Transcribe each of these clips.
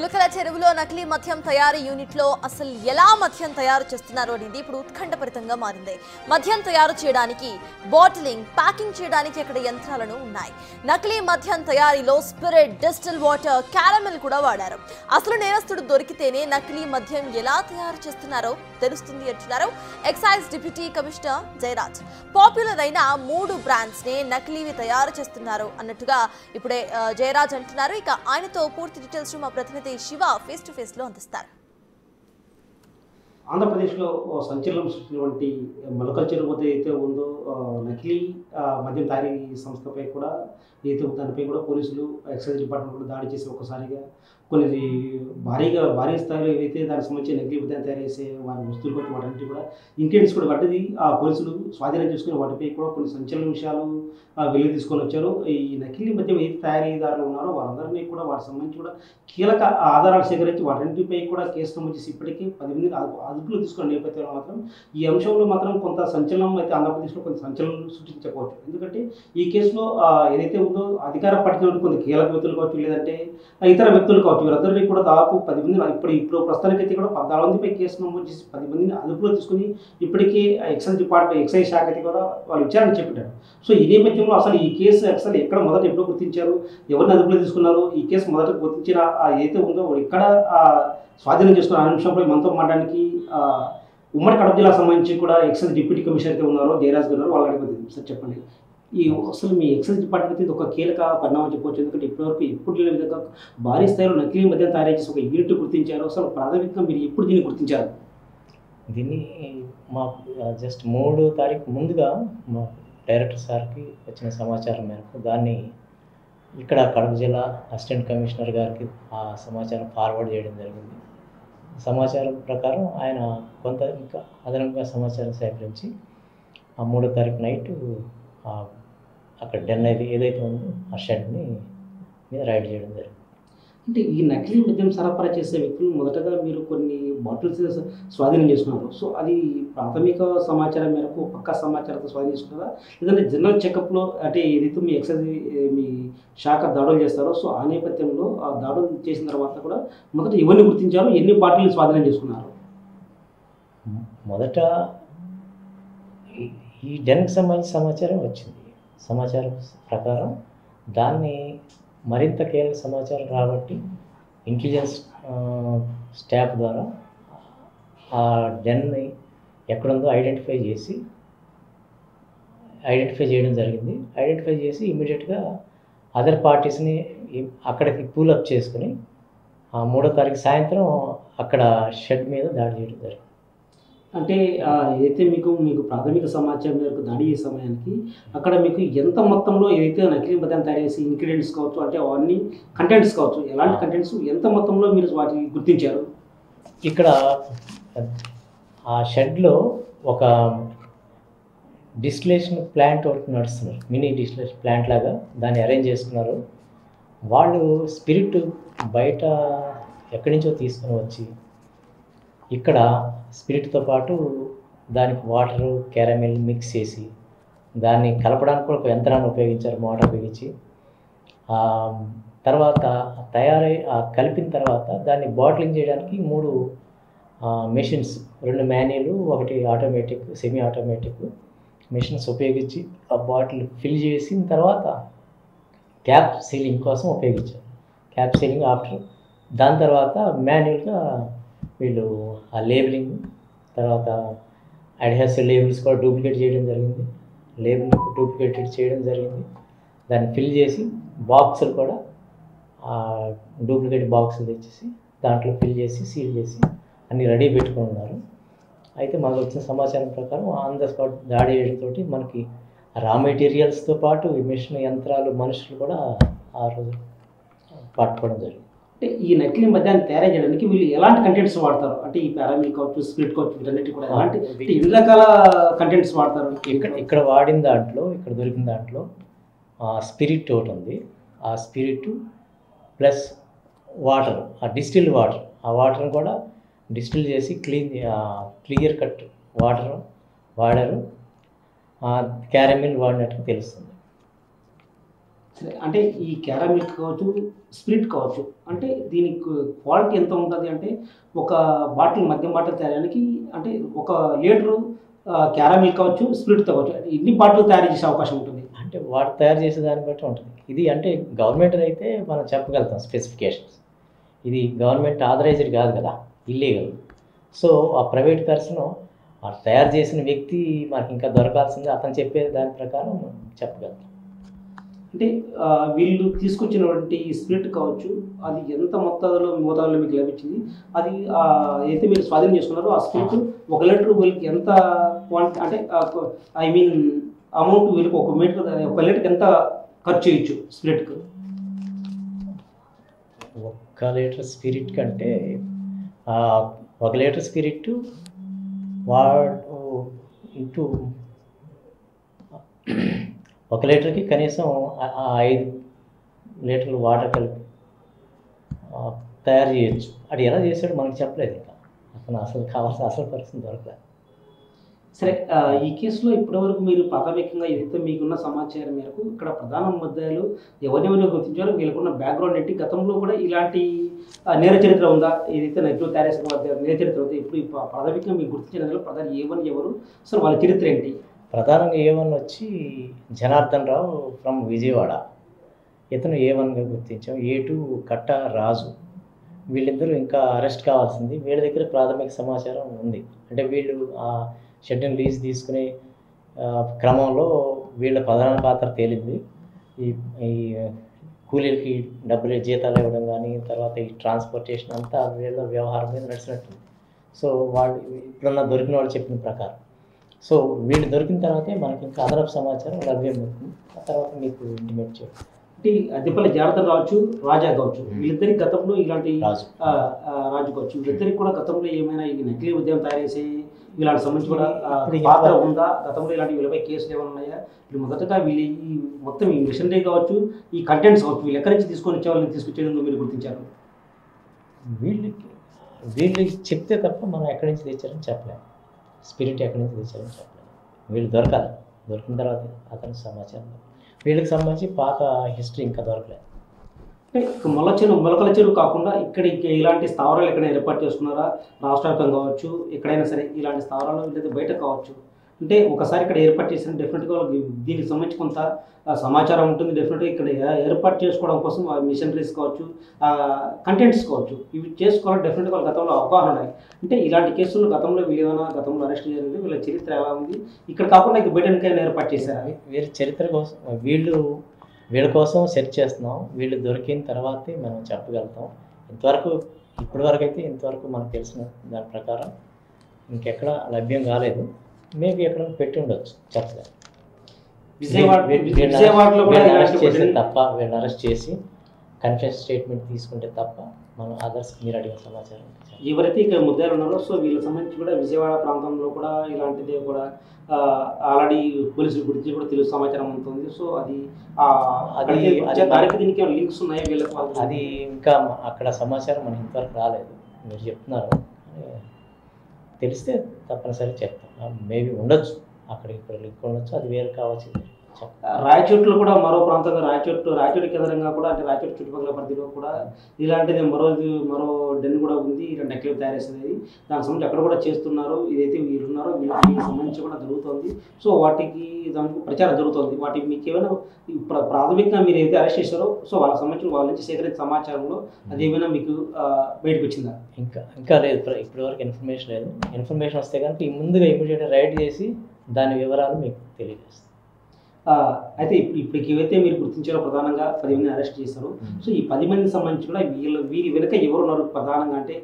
ఉలకల చెరువులో నకిలీ మద్యం తయారీ యూనిట్ లో అసలు ఎలా మద్యం తయారు చేస్తున్నారో అనేది ఇప్పుడు ఉత్కంఠభరితంగా మారింది. మద్యం తయారు చేయడానికి బాటిలింగ్, ప్యాకింగ్ చేయడానికి అక్కడ యంత్రాలను ఉన్నాయి. నకిలీ మద్యం తయారీలో స్పిరిట్, డిస్టిల్ వాటర్, క్యారమెల్ కూడా వాడారు. అసలు నేరస్తుడు దొరికితేనే నకిలీ మద్యం ఎలా తయారు చేస్తున్నారో తెలుస్తుంది అంటున్నారు excise deputy commissioner Jayaraj. Popular అయిన 3 బ్రాండ్స్ నే నకిలీవి తయారు చేస్తున్నారు అన్నట్టుగా ఇప్పుడే జయరాజ్ అంటున్నారు. ఇక ఆయనతో పూర్తి డీటెయిల్స్ మా ప్రతినిధి శివ ఫేస్ టు ఫేస్ లో అందిస్తారు. ఆంధ్రప్రదేశ్లో సంచలనం సృష్టించినటువంటి మొలకల చెరువు వద్ద అయితే ఉందో నకిలీ మద్యం తయారీ సంస్థపై కూడా ఏదైతే దానిపై కూడా పోలీసులు ఎక్సైజ్ డిపార్ట్మెంట్ కూడా దాడి చేసి ఒకసారిగా కొన్ని భారీ స్థాయిలో ఏవైతే దానికి సంబంధించి నకిలీ మద్యం తయారు చేసే వారి వస్తువులు బట్టి వాటి కూడా ఇంగ్రీడియంట్స్ కూడా పడ్డది పోలీసులు స్వాధీనం చేసుకుని వాటిపై కూడా కొన్ని సంచలన విషయాలు వెలుగు తీసుకొని వచ్చారు. ఈ నకిలీ మద్యం ఏది తయారీదారులు ఉన్నారో వారందరినీ కూడా వాటికి సంబంధించి కూడా కీలక ఆధారాలు సేకరించి వాటిపై కూడా కేసు నమోదు చేసి ఇప్పటికీ 10 మంది అదుపులో తీసుకున్న నేపథ్యంలో మాత్రం ఈ అంశంలో మాత్రం కొంత సంచలనం అయితే ఆంధ్రప్రదేశ్లో కొంత సంచలనం సృష్టించకపోవచ్చు. ఎందుకంటే ఈ కేసులో ఏదైతే ఉందో అధికార పార్టీలో కొంత కీలక వ్యక్తులు కావచ్చు, లేదంటే ఇతర వ్యక్తులు కావచ్చు, వీరందరినీ కూడా దాదాపు 10 మంది ఇప్పుడు ప్రస్తుతానికైతే కూడా 14 మందిపై కేసు నమోదు చేసి 10 మందిని అదుపులో తీసుకుని ఇప్పటికీ ఎక్సైజ్ శాఖ అయితే కూడా వాళ్ళు విచారణ చేపట్టారు. సో ఈ నేపథ్యంలో అసలు ఈ కేసు అసలు ఎక్కడ మొదట ఎప్పుడు గుర్తించారు, ఎవరిని అదుపులో తీసుకున్నారు, ఈ కేసు మొదట గుర్తించిన ఏదైతే ఉందో ఇక్కడ స్వాధీనం చేసుకున్న అంశంపై మనతో మాట్లాడడానికి ఉమ్మడి కడప జిల్లాకు సంబంధించి కూడా ఎక్సైజ్ డిప్యూటీ కమిషనర్ అయితే ఉన్నారో జయరాజ్ గారు, వాళ్ళు అడిగిపోతుంది. సార్ చెప్పండి, ఈ అసలు మీ ఎక్సైజ్ డిపార్ట్మెంట్ ఇది ఒక కీలక పరిణామం చెప్పవచ్చు. ఎందుకంటే ఇప్పటివరకు ఎప్పుడు లేని విధంగా భారీ స్థాయిలో నకిలీ మద్యం తయారు చేసి ఒక యూనిట్ గుర్తించారు. అసలు ప్రాథమికంగా మీరు ఎప్పుడు దీన్ని గుర్తించారు? దీన్ని మా జస్ట్ 3వ తారీఖు ముందుగా మా డైరెక్టర్ సార్కి వచ్చిన సమాచారం మేరకు దాన్ని ఇక్కడ కడప జిల్లా అసిస్టెంట్ కమిషనర్ గారికి ఆ సమాచారం ఫార్వర్డ్ చేయడం జరిగింది. సమాచారం ప్రకారం ఆయన కొంత ఇంకా అదనంగా సమాచారం సేకరించి ఆ 3వ తారీఖు నైట్ అక్కడ డెన్ ఏదైతే ఉందో ఆ షెడ్ని మీద రైడ్ చేయడం జరిగింది. అంటే ఈ నకిలీ మద్యం సరఫరా చేసే వ్యక్తులు మొదటగా మీరు కొన్ని బాటిల్స్ స్వాధీనం చేసుకున్నారు. సో అది ప్రాథమిక సమాచారం మేరకు పక్కా సమాచారంతో స్వాధీనం చేసుకున్నారా, లేదంటే జనరల్ చెకప్లో అంటే ఏదైతే మీ ఎక్సైజ్ మీ శాఖ దాడులు చేస్తారో సో ఆ నేపథ్యంలో ఆ దాడులు చేసిన తర్వాత కూడా మొదట ఎవరిని గుర్తించారు, ఎన్ని బాటిల్ స్వాధీనం చేసుకున్నారు? మొదట ఈ డెన్కి సంబంధించిన సమాచారం వచ్చింది. సమాచారం ప్రకారం దాన్ని మరింత కీలక సమాచారం రాబట్టి ఇంటెలిజెన్స్ స్టాఫ్ ద్వారా ఆ డెన్ని ఎక్కడుందో ఐడెంటిఫై చేయడం జరిగింది. ఐడెంటిఫై చేసి ఇమీడియట్గా అదర్ పార్టీస్ని అక్కడికి పూలప్ చేసుకుని 3వ తారీఖు సాయంత్రం అక్కడ షెడ్ మీద దాడి చేయడం జరిగింది. అంటే ఏదైతే మీకు ప్రాథమిక సమాచారం మేరకు దాడి చేసే సమయానికి అక్కడ మీకు ఎంత మొత్తంలో ఏదైతే నకిలీ మద్యం తయారు చేసి ఇంగ్రీడియంట్స్ కావచ్చు, అంటే అవన్నీ కంటెంట్స్ కావచ్చు, ఎలాంటి కంటెంట్స్ ఎంత మొత్తంలో మీరు వాటిని గుర్తించారు? ఇక్కడ ఆ షెడ్లో ఒక డిస్టిలేషన్ ప్లాంట్ ఒకటి నడుస్తున్నారు, మినీ డిస్టిలేషన్ ప్లాంట్ లాగా దాన్ని అరేంజ్ చేసుకున్నారు. వాళ్ళు స్పిరిట్ బయట ఎక్కడి నుంచో తీసుకుని వచ్చి ఇక్కడ స్పిరిట్తో పాటు దానికి వాటరు, క్యారమెల్ మిక్స్ చేసి దాన్ని కలపడానికి కూడా ఒక యంత్రాన్ని ఉపయోగించారు, మోటార్ ఉపయోగించి. తర్వాత కలిపిన తర్వాత దాన్ని బాటిలింగ్ చేయడానికి 3 machines, 2 manual, 1 automatic, semi automatic machines ఉపయోగించి ఆ బాటిల్ ఫిల్ చేసిన తర్వాత క్యాప్ సీలింగ్ కోసం ఉపయోగించారు. క్యాప్ సీలింగ్ ఆఫ్టర్ దాని తర్వాత మాన్యువల్గా వీళ్ళు ఆ లేబులింగ్, తర్వాత అడ్హెసివ్ లేబుల్స్ కూడా డూప్లికేట్ చేయడం జరిగింది. లేబుల్ డూప్లికేటెడ్ చేయడం జరిగింది. దాన్ని ఫిల్ చేసి బాక్సులు కూడా డూప్లికేట్ బాక్సులు తెచ్చేసి దాంట్లో ఫిల్ చేసి సీల్ చేసి అన్నీ రెడీ పెట్టుకుని ఉన్నారు. అయితే మాకు వచ్చిన సమాచారం ప్రకారం ఆన్ ద స్పాట్ దాడి చేయడంతో మనకి రా మెటీరియల్స్తో పాటు ఈ మిషన్ యంత్రాలు, మనుషులు కూడా ఆ రోజు పట్టుకోవడం జరిగింది. అంటే ఈ నకిలీ మద్యాన్ని తయారు చేయడానికి వీళ్ళు ఎలాంటి కంటెంట్స్ వాడతారు? అంటే ఈ పారామిల్ కావచ్చు, స్పిరిట్ కావచ్చు, వీటన్నిటి కూడా ఎలాంటి ఎన్ని రకాల కంటెంట్స్ వాడతారు? ఇక్కడ వాడిన దాంట్లో, ఇక్కడ దొరికిన దాంట్లో స్పిరిట్ ఒకటి ఉంది. ఆ స్పిరిట్ ప్లస్ వాటర్, ఆ డిస్టిల్ వాటర్, ఆ వాటర్ని కూడా డిస్టిల్ చేసి క్లియర్ కట్ వాటర్ వాడారు. క్యారమిల్ వాడినట్టుగా తెలుస్తుంది. సరే, అంటే ఈ క్యారామిల్ కావచ్చు, స్పిరిట్ కావచ్చు, అంటే దీనికి క్వాలిటీ ఎంత ఉంటుంది అంటే ఒక బాటిల్ మద్యం బాటిల్ తయారడానికి అంటే ఒక లీటరు క్యారామిల్ కావచ్చు, స్పిరిట్ కావచ్చు, ఎన్ని బాటిల్ తయారు చేసే అవకాశం ఉంటుంది? అంటే వాడు తయారు చేసే దాన్ని బట్టి ఉంటుంది. ఇది అంటే గవర్నమెంట్ అయితే మనం చెప్పగలుగుతాం స్పెసిఫికేషన్స్. ఇది గవర్నమెంట్ ఆథరైజ్డ్ కాదు కదా, ఇల్లీగల్. సో ఆ ప్రైవేట్ పర్సన్ తయారు చేసిన వ్యక్తి మనకి ఇంకా దొరకాల్సింది, అతను చెప్పే దాని ప్రకారం చెప్పగలుగుతాం. అంటే వీళ్ళు తీసుకొచ్చినటువంటి స్పిరిట్ కావచ్చు, అది ఎంత మోతాదులో మీకు లభించింది, అది అయితే మీరు స్వాధీనం చేసుకున్నారో ఆ స్పిరిట్ 1 లీటర్ వీళ్ళకి ఎంత క్వాంటిటీ అంటే ఐ మీన్ అమౌంట్ వీళ్ళకి 1 లీటర్కి ఎంత ఖర్చు చేయొచ్చు స్పిరిట్కి? 1 లీటర్ స్పిరిట్ కంటే 1 లీటర్ స్పిరిట్ వాడు ఇంటూ 1 లీటర్కి కనీసం 5 లీటర్లు వాటర్ కలిపి తయారు చేయొచ్చు. అది ఎలా చేశాడో మనకు చెప్పలేదు. ఇంకా అతను అసలు కావాల్సిన అసలు పరిస్థితి దొరకలేదు. సరే, ఈ కేసులో ఇప్పటివరకు మీరు ప్రాథమికంగా ఏదైతే మీకున్న సమాచారం మేరకు ఇక్కడ ప్రధాన ముద్దాయిలు ఎవరెవరిని గుర్తించారో, వీళ్ళకున్న బ్యాక్గ్రౌండ్ ఏంటి, గతంలో కూడా ఇలాంటి నేర చరిత్ర ఉందా, ఏదైతే నైట్లో తయారు నేర చరిత్ర ఉందా, ఇప్పుడు ప్రాథమికంగా మీకు గుర్తించిన దానిలో ప్రధాన A1 ఎవరు, అసలు వాళ్ళ చరిత్ర ఏంటి? ప్రధానంగా A1 వచ్చి జనార్దన్ రావు ఫ్రమ్ విజయవాడ, ఇతను A1గా గుర్తించాం. A2 కట్ట రాజు. వీళ్ళిద్దరూ ఇంకా అరెస్ట్ కావాల్సింది. వీళ్ళ దగ్గర ప్రాథమిక సమాచారం ఉంది. అంటే వీళ్ళు ఆ షెడ్యూల్ లీజ్ తీసుకునే క్రమంలో వీళ్ళ ప్రధాన పాత్ర తేలింది. ఈ కూలీలకి డబ్బులు జీతాలు ఇవ్వడం కానీ, తర్వాత ఈ ట్రాన్స్పోర్టేషన్ అంతా వీళ్ళ వ్యవహారం మీద నడిచినట్టు. సో వాళ్ళు ఇప్పుడున్న దొరికిన వాళ్ళు చెప్పిన ప్రకారం. సో వీళ్ళు దొరికిన తర్వాతే మనకి ఇంకా అదనపు సమాచారం లభ్యమవుతుంది. ఆ తర్వాత మీకు ఇంటిమేట్ చేయండి. అంటే అద్దెపల్లి జనార్దన్ రావచ్చు, రాజా కావచ్చు, వీళ్ళిద్దరికి గతంలో ఇలాంటి రాజు కావచ్చు, వీళ్ళిద్దరికి కూడా గతంలో ఏమైనా ఈ నకిలీ ఉద్యమం తయారు చేసి వీళ్ళకి సంబంధించి కూడా పాత్ర ఉందా? గతంలో ఇలాంటి వీళ్ళపై కేసులు ఏమైనా ఉన్నాయా? వీళ్ళు మొదటగా వీళ్ళు ఈ మొత్తం ఈ మిషనరీ కావచ్చు, ఈ కంటెంట్స్ కావచ్చు, వీళ్ళు ఎక్కడి నుంచి తీసుకొని వచ్చే వాళ్ళని తీసుకొచ్చేందుకు మీరు గుర్తించారు? వీళ్ళు చెప్తే తప్ప మనం ఎక్కడి నుంచి తెచ్చారని చెప్పలేము. స్పిరిట్ ఎక్కడి నుంచి తెచ్చారని చెప్పలేము. వీళ్ళు దొరకాలి. దొరికిన తర్వాత అతనికి సమాచారం. వీళ్ళకి సంబంధించి పాత హిస్టరీ ఇంకా దొరకలేదు. మొలకల చెరువు కాకుండా ఇక్కడ ఇలాంటి స్థావరాలు ఎక్కడైనా ఏర్పాటు చేసుకున్నారా? రాష్ట్ర వ్యాప్తంగా కావచ్చు, ఎక్కడైనా సరే ఇలాంటి స్థావరాలు లేదా బయట కావచ్చు, అంటే ఒకసారి ఇక్కడ ఏర్పాటు చేసిన డెఫినెట్గా దీనికి సంబంధించి కొంత సమాచారం ఉంటుంది. డెఫినెట్గా ఇక్కడ ఏర్పాటు చేసుకోవడం కోసం మిషనరీస్ కావచ్చు, కంటెంట్స్ కావచ్చు, ఇవి చేసుకోవాలని డెఫినెట్గా వాళ్ళ గతంలో అవగాహన ఉన్నాయి. అంటే ఇలాంటి కేసులు గతంలో వీళ్ళేమైనా గతంలో అరెస్ట్ జరిగింది, వీళ్ళ చరిత్ర ఎలా ఉంది, ఇక్కడ కాకుండా ఇక బయట ఎన్నికైనా ఏర్పాటు చేశారు? వీళ్ళ చరిత్ర కోసం వీళ్ళ కోసం సెర్చ్ చేస్తున్నాం. వీళ్ళు దొరికిన తర్వాతే మనం చెప్పగలుగుతాం. ఇప్పటివరకు అయితే ఇంతవరకు మనకు తెలిసిన దాని ప్రకారం ఇంకెక్కడ లభ్యం కాలేదు. మేబీ ఎక్కడ పెట్టి ఉండొచ్చు, చెప్పలేదు. వీళ్ళని అరెస్ట్ చేసి కన్ఫెషన్ స్టేట్మెంట్ తీసుకుంటే తప్ప మనం అదర్స్ మీరు అడిగిన సమాచారం ఎవరైతే ఇక్కడ ముద్దాయిలు ఉన్నారో, సో వీళ్ళకి సంబంధించి కూడా విజయవాడ ప్రాంతంలో కూడా ఇలాంటిదే కూడా ఆల్రెడీ పోలీసుల గురించి కూడా తెలుసు, సమాచారం ఉంటుంది. సో దానికి దీనికి లింక్స్ ఉన్నాయి వీళ్ళకి? అది ఇంకా అక్కడ సమాచారం మనకి ఇంతవరకు రాలేదు. మీరు చెప్తున్నారు, తెలిస్తే తప్పనిసరి చెప్తాం. మేబీ ఉండొచ్చు, అక్కడికి ఇక్కడ లింక్ ఉండొచ్చు, అది వేరు కావచ్చు. రాయచోట్లో కూడా మరో ప్రాంతంగా రాయచోటి కేంద్రంగా కూడా, అంటే రాయచోటి చుట్టుపక్కల పరిధిలో కూడా ఇలాంటిది మరో డెన్ కూడా ఉంది. నకిలీ తయారు చేసేది దానికి సంబంధించి అక్కడ కూడా చేస్తున్నారు. ఇదైతే వీళ్ళు ఉన్నారో వీళ్ళకి సంబంధించి కూడా జరుగుతుంది. సో వాటికి దానికి ప్రచారం జరుగుతుంది. వాటికి మీకు ఏమైనా ప్రాథమికంగా మీరు ఏదైతే అరెస్ట్ చేశారో, సో వాళ్ళకి సంబంధించిన వాళ్ళ నుంచి సేకరించిన సమాచారంలో అదేమైనా మీకు బయటకు వచ్చిందా? ఇంకా లేదు, ఇప్పటివరకు ఇన్ఫర్మేషన్ లేదు. ఇన్ఫర్మేషన్ వస్తే కనుక ముందుగా ఇమీడియట్గా రైడ్ చేసి దాని వివరాలు మీకు తెలియజేస్తాం. అయితే ఇప్పటికి ఏవైతే మీరు గుర్తించారో ప్రధానంగా 10 మంది అరెస్ట్ చేశారు. సో ఈ 10 మందికి సంబంధించి కూడా వీరి వెనుక ఎవరున్నారు ప్రధానంగా, అంటే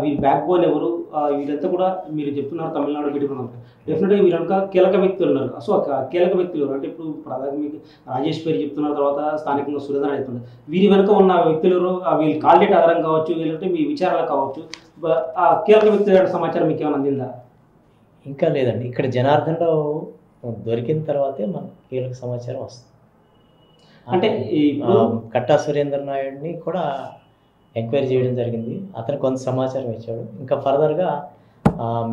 వీరి బ్యాక్ బోన్ ఎవరు, వీళ్ళంతా కూడా మీరు చెప్తున్నారు తమిళనాడు పెట్టుకున్నారు. డెఫినెట్గా వీరి వెనుక కీలక వ్యక్తులు ఉన్నారు. సో కీలక వ్యక్తులు ఎవరు అంటే ఇప్పుడు ప్రధానంగా మీకు రాజేష్ పేరు చెప్తున్న తర్వాత స్థానికంగా సురేంద్ర చెప్తున్నారు. వీరి వెనుక ఉన్న వ్యక్తులు ఎవరు, వీళ్ళు కాల్డేట్ ఆధారం కావచ్చు, వీళ్ళంటే మీ విచారాలు కావచ్చు, ఆ కీలక వ్యక్తుల సమాచారం మీకు ఏమైనా అందిందా? ఇంకా లేదండి. ఇక్కడ జనార్దన్ రావు దొరికిన తర్వాతే మనకు కీలక సమాచారం వస్తుంది. అంటే కట్టా సురేంద్ర నాయుడిని కూడా ఎంక్వైరీ చేయడం జరిగింది. అతను కొంత సమాచారం ఇచ్చాడు. ఇంకా ఫర్దర్గా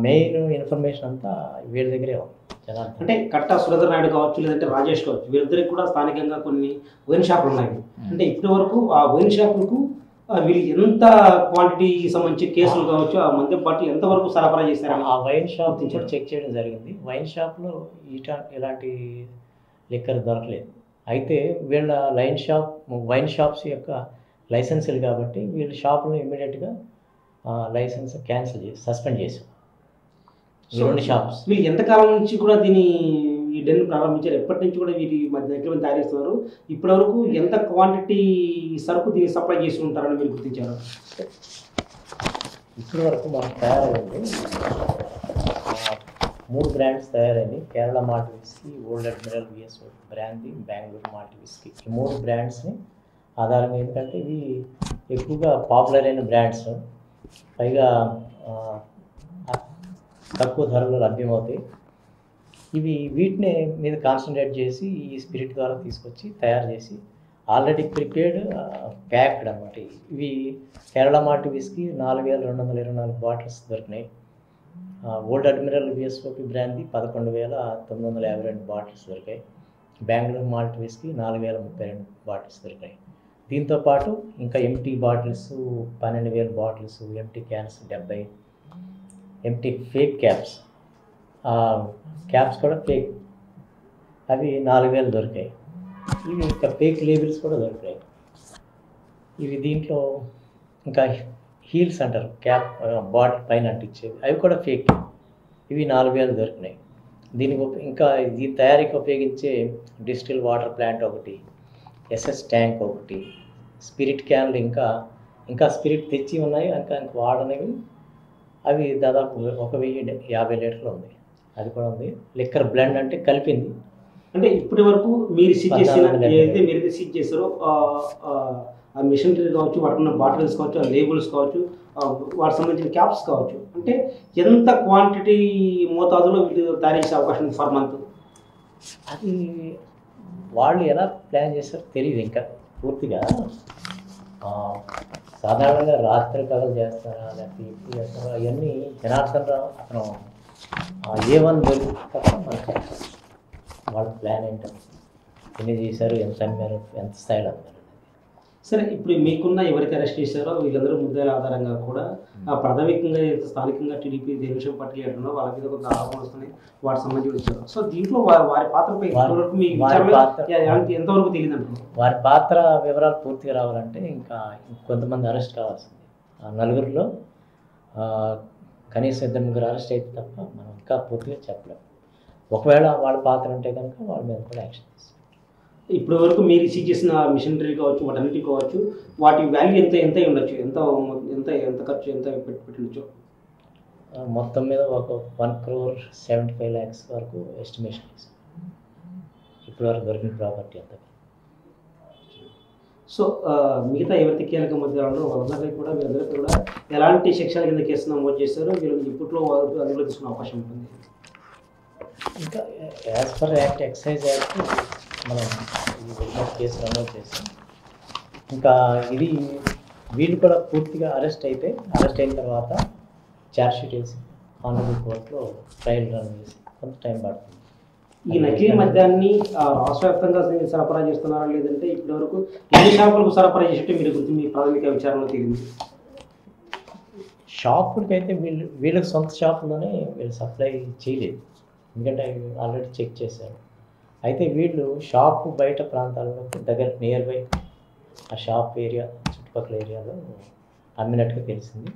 మెయిన్ ఇన్ఫర్మేషన్ అంతా వీళ్ళ దగ్గరే ఉంది జనార్దన్. అంటే కట్టా సురేంద్ర నాయుడు కావచ్చు, లేదంటే రాజేష్ కావచ్చు, వీరిద్దరికి కూడా స్థానికంగా కొన్ని వైన్ షాపులు ఉన్నాయి. అంటే ఇప్పటి వరకు ఆ వైన్ షాపులకు వీళ్ళు ఎంత క్వాంటిటీ సంబంధించి కేసులు కావచ్చు, ఆ మద్యం బాటిల్ ఎంతవరకు సరఫరా చేశారు? ఆ వైన్ షాప్ కూడా చెక్ చేయడం జరిగింది. వైన్ షాప్లో ఇలాంటి లిక్కర్ దొరకలేదు. అయితే వీళ్ళ వైన్ షాప్స్ యొక్క లైసెన్సులు కాబట్టి వీళ్ళ షాపులను ఇమ్మీడియట్గా లైసెన్స్ సస్పెండ్ చేశాం. ఈ 2 షాప్స్. వీళ్ళు ఎంతకాలం నుంచి కూడా ఈ డెన్ ప్రారంభించారు? ఎప్పటి నుంచి కూడా వీరి దగ్గర తయారు చేస్తున్నారు? ఇప్పటి వరకు ఎంత క్వాంటిటీ సరుకు దీన్ని సప్లై చేసి ఉంటారని మీరు గుర్తించారు? ఇప్పటి వరకు మనకు తయారైంది 3 బ్రాండ్స్ తయారైంది. Kerala malt whisky, old admiral విఎస్ఓ brandy, Bengaluru malt whisky. ఈ 3 బ్రాండ్స్ని ఆధారంగా, ఎందుకంటే ఇవి ఎక్కువగా పాపులర్ అయిన బ్రాండ్స్, పైగా తక్కువ ధరలో లభ్యమవుతాయి. వీటిని మీద కాన్సన్ట్రేట్ చేసి ఈ స్పిరిట్ ద్వారా తీసుకొచ్చి తయారు చేసి ఆల్రెడీ ప్రిపేర్డ్ ప్యాక్డ్ అనమాట. ఇవి కేరళ మాల్ట్ విస్కీ 4224 బాటిల్స్ దొరికినాయి. Old admiral VSOP brandy 11,952 bottles దొరికాయి. బెంగళూరు మాల్ట్ విస్కీ 4,032 బాటిల్స్ దొరికాయి. దీంతోపాటు ఇంకా empty bottles 12,000 bottles, empty cans 70, empty fake caps కూడా ఫేక్, అవి 4,000 దొరికాయి. ఇవి ఇంకా ఫేక్ లేబుల్స్ కూడా దొరికాయి. దీంట్లో ఇంకా హీల్స్ అంటారు, క్యాప్ బాటిల్ పైన అంటించేవి, అవి కూడా ఫేక్. ఇవి 4,000 దొరికినాయి. ఇంకా దీని తయారీకి ఉపయోగించే డిస్టిల్ వాటర్ ప్లాంట్ ఒకటి, ఎస్ఎస్ ట్యాంక్ ఒకటి, స్పిరిట్ క్యాన్లు ఇంకా స్పిరిట్ తెచ్చి ఉన్నాయి, ఇంకా వాడనివి అవి దాదాపు 1,050 లీటర్లు ఉంది. అది కూడా ఉంది. లిక్కర్ బ్లెండ్ అంటే కలిపింది. అంటే ఇప్పటి వరకు మీరు ఏదైతే సీజ్ చేశారో ఆ మిషనరీ కావచ్చు, వాటికున్న బాటిల్స్ కావచ్చు, ఆ లేబుల్స్ కావచ్చు, వాటికి సంబంధించిన క్యాప్స్ కావచ్చు, అంటే ఎంత క్వాంటిటీ మోతాదులో వీళ్ళు తయారు చేసే అవకాశం ఉంది ఫర్ మంత్? అది వాళ్ళు ఎలా ప్లాన్ చేస్తారో తెలియదు ఇంకా పూర్తిగా. సాధారణంగా రాత్రి పగలు చేస్తారా, లేకపోతే ఎప్పుడు చేస్తారా, అవన్నీ జనార్దన్ రావు అతను A1 దొరికి తప్ప మనకు వాళ్ళ ప్లాన్ ఏంటంటే ఎన్ని చేశారు, ఎంత అమ్మారు, ఎంత స్థాయిలో అమ్మారు. సరే, ఇప్పుడు మీకున్న ఎవరైతే అరెస్ట్ చేశారో వీళ్ళందరూ ముద్దాయిల ఆధారంగా కూడా ప్రాథమికంగా స్థానికంగా టీడీపీ తెలుగుదేశం పార్టీ అంటున్నా వాళ్ళ మీద కొంత ఆరోపణలు వస్తున్నాయి, వాటికి సంబంధించి వచ్చారు. సో దీంట్లో వారి పాత్రపై ఎంతవరకు తెలియదు అంటున్నారు? వారి పాత్ర వివరాలు పూర్తిగా రావాలంటే ఇంకా కొంతమంది అరెస్ట్ కావాల్సింది. ఆ 4గురిలో కనీసం 2-3 అరెస్ట్ అయితే తప్ప మనం ఇంకా పూర్తిగా చెప్పలేము. ఒకవేళ వాళ్ళ పాత్ర ఉంటే కనుక వాళ్ళ మీద కూడా యాక్షన్ తీసుకోవాలి. ఇప్పటి వరకు మీరు సీజ్ చేసిన మిషనరీ కావచ్చు, వాటన్నిటి కావచ్చు, వాటి వాల్యూ ఎంత ఉండొచ్చు, ఎంత ఖర్చు ఎంత పెట్టవచ్చు? మొత్తం మీద ఒక 1,75 lakhs వరకు ఎస్టిమేషన్ చేశాం ఇప్పటి వరకు దొరికిన ప్రాపర్టీ అంతా. సో మిగతా ఎవరైతే కీలక ముద్దాయిలు వాళ్ళందరికీ కూడా వీళ్ళందరికీ కూడా ఎలాంటి శిక్షల కింద కేసు నమోదు చేస్తారో వీళ్ళకి ఇప్పట్లో అదుపులో తీసుకునే అవకాశం ఉంటుంది? ఇంకా as per act, excise act మనం కేసు నమోదు చేస్తాం. ఇంకా వీళ్ళు కూడా పూర్తిగా అరెస్ట్ అయిన తర్వాత ఛార్జ్షీట్ వేసి ఆనరబుల్ కోర్టులో ట్రయల్ రన్ చేసి కొంత టైం పడుతుంది. ఈ నకిలీ మద్యాన్ని రాష్ట్ర వ్యాప్తంగా సరఫరా చేస్తున్నారా, లేదంటే ఇప్పటి వరకు ఎన్ని షాపులకు సరఫరా చేసినట్టు మీరు మీ ప్రాథమిక విచారణలో తెలియదు? షాపులకైతే వీళ్ళకి సొంత షాపులోనే వీళ్ళు సప్లై చేయలేదు, ఎందుకంటే ఆల్రెడీ చెక్ చేశారు. అయితే వీళ్ళు షాపు బయట ప్రాంతాల్లో దగ్గర నియర్ బై ఆ షాప్ ఏరియా చుట్టుపక్కల ఏరియాలో అమ్మినట్టుగా తెలిసింది.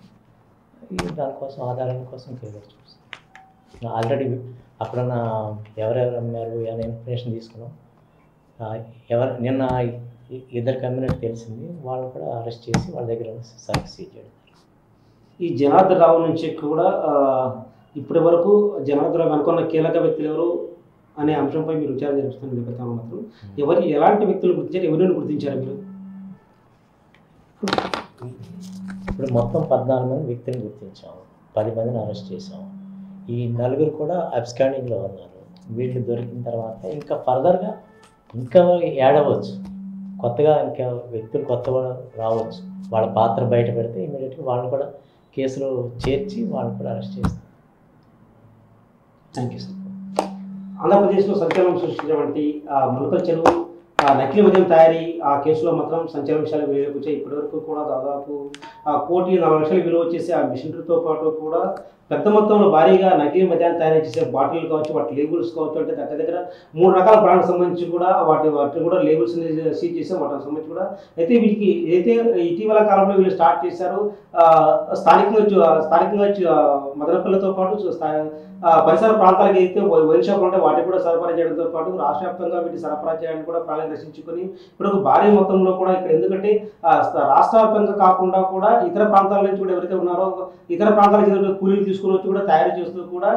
దానికోసం ఆధారం కోసం కేసు చూస్తాం. ఆల్రెడీ అక్కడున్న ఎవరెవరు అమ్మారు అనే ఇన్ఫర్మేషన్ తీసుకున్నాం. నిన్న 2 అమ్మినట్టు తెలిసింది, వాళ్ళని కూడా అరెస్ట్ చేసి వాళ్ళ దగ్గర సర్వీస్ చేయడం. ఈ జనార్దన్ రావు నుంచి కూడా ఇప్పటి వరకు జనార్దన్ రావు అనుకున్న కీలక వ్యక్తులు ఎవరు అనే అంశంపై మీరు విచారణ జరుపుతున్న నేపథ్యంలో మాత్రం ఎలాంటి వ్యక్తులు గుర్తించారు, ఎవరిని గుర్తించారు మీరు? ఇప్పుడు మొత్తం 14 మంది వ్యక్తులను గుర్తించాము, 10 మందిని అరెస్ట్ చేసాము. ఈ 4గురు కూడా అబ్స్కాండింగ్లో ఉన్నారు. వీళ్ళు దొరికిన తర్వాత ఇంకా ఫర్దర్గా ఇంకా యాడ్ అవ్వచ్చు, కొత్తగా ఇంకా వ్యక్తులు కొత్తగా రావచ్చు. వాళ్ళ పాత్ర బయట పెడితే ఇమీడియట్గా వాళ్ళని కూడా కేసులో చేర్చి వాళ్ళని కూడా అరెస్ట్ చేస్తారు. Thank you sir. ఆంధ్రప్రదేశ్లో సంచలనం సృష్టించినటువంటి మొలకల చెరువు నకిలీ మద్యం తయారీ ఆ కేసులో మాత్రం సంచలన విషయాలు వెలుగులోకి వచ్చాయి. ఇప్పటివరకు కూడా దాదాపు 1,04,00,000 విలువ వచ్చేసి ఆ మిషనరీతో పాటు కూడా పెద్ద మొత్తంలో భారీగా నకిలీ మద్యాన్ని తయారు చేసే బాటిల్ కావచ్చు, వాటి లేబుల్స్ కావచ్చు, అంటే దగ్గర 3 రకాల బ్రాండ్కి సంబంధించి కూడా వాటిని కూడా లేబుల్స్ సీజ్ చేసాం. వాటికి సంబంధించి కూడా అయితే వీటికి అయితే ఇటీవల కాలంలో వీళ్ళు స్టార్ట్ చేశారు. స్థానికంగా మదనపల్లితో పాటు పరిసర ప్రాంతాలకు అయితే వైన్ షాపులు ఉంటే వాటికి కూడా సరఫరా చేయడంతో పాటు రాష్ట్ర వ్యాప్తంగా వీటి సరఫరా చేయడానికి కూడా ప్రణాళిక రచించుకొని ఇప్పుడు ఒక భారీ మొత్తంలో కూడా ఇక్కడ ఎందుకంటే రాష్ట్ర వ్యాప్తంగా కాకుండా కూడా ఇతర ప్రాంతాల నుంచి కూడా ఎవరైతే ఉన్నారో ఇతర ప్రాంతాలకు కూలీలు తీసుకుని వచ్చి కూడా తయారు చేస్తూ కూడా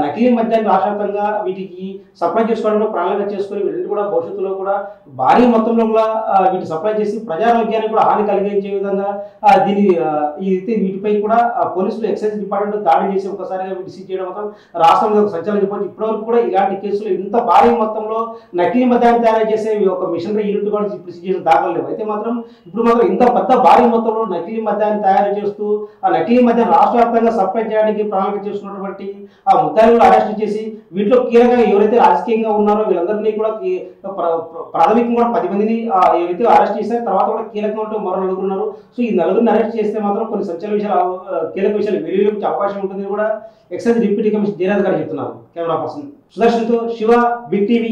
నకిలీ మద్యాన్ని రాష్ట్ర వ్యాప్తంగా వీటికి సప్లై చేసుకోవడంలో ప్రణాళిక చేసుకొని వీటిని కూడా భవిష్యత్తులో కూడా భారీ మొత్తంలో కూడా వీటి సప్లై చేసి ప్రజారోగ్యానికి కూడా హాని కలిగించే విధంగా వీటిపై కూడా పోలీసులు ఎక్సైజ్ డిపార్ట్మెంట్ దాడి చేసి ఒకసారిగా వీటి సీజ్ చేయడం మాత్రం రాష్ట్రంలో ఒక సంచలనం చెప్పవచ్చు. ఇప్పటివరకు కూడా ఇలాంటి కేసులు ఇంత భారీ మొత్తంలో నకిలీ మద్యాన్ని తయారు చేసే ఒక మిషనరీ యూనిట్ కూడా ఇప్పుడు సీజ్ చేసిన దాఖలు లేవు. అయితే మాత్రం ఇప్పుడు మాత్రం ఇంత పెద్ద భారీ మొత్తంలో నకిలీ మద్యాన్ని తయారు చేస్తూ ఆ నకిలీ మద్యాన్ని రాష్ట్ర వ్యాప్తంగా సప్లై చేయడానికి ప్రణాళిక చేస్తున్నటువంటి ఆ ముద్దాయిలను అరెస్ట్ చేసి వీటిలో కీలకంగా ఎవరైతే రాజకీయంగా ఉన్నారో వీళ్ళందరినీ కూడా ప్రాథమికంగా కూడా 10 మందిని ఏవైతే అరెస్ట్ చేశారో తర్వాత కూడా కీలకంగా మరో 9 ఉన్నారు. సో ఈ 9 అరెస్ట్ చేస్తే మాత్రం కొన్ని సంచలన విషయాలు కీలక విషయాలు వెలుగులోకి వచ్చే అవకాశం ఉంటుందని కూడా ఎక్సైజ్ డిప్యూటీ కమిషనర్ జయరాజ్ గారు చెప్తున్నారు. కెమెరా పర్సన్ సుదర్శన్తో శివ, బిగ్ టీవీ.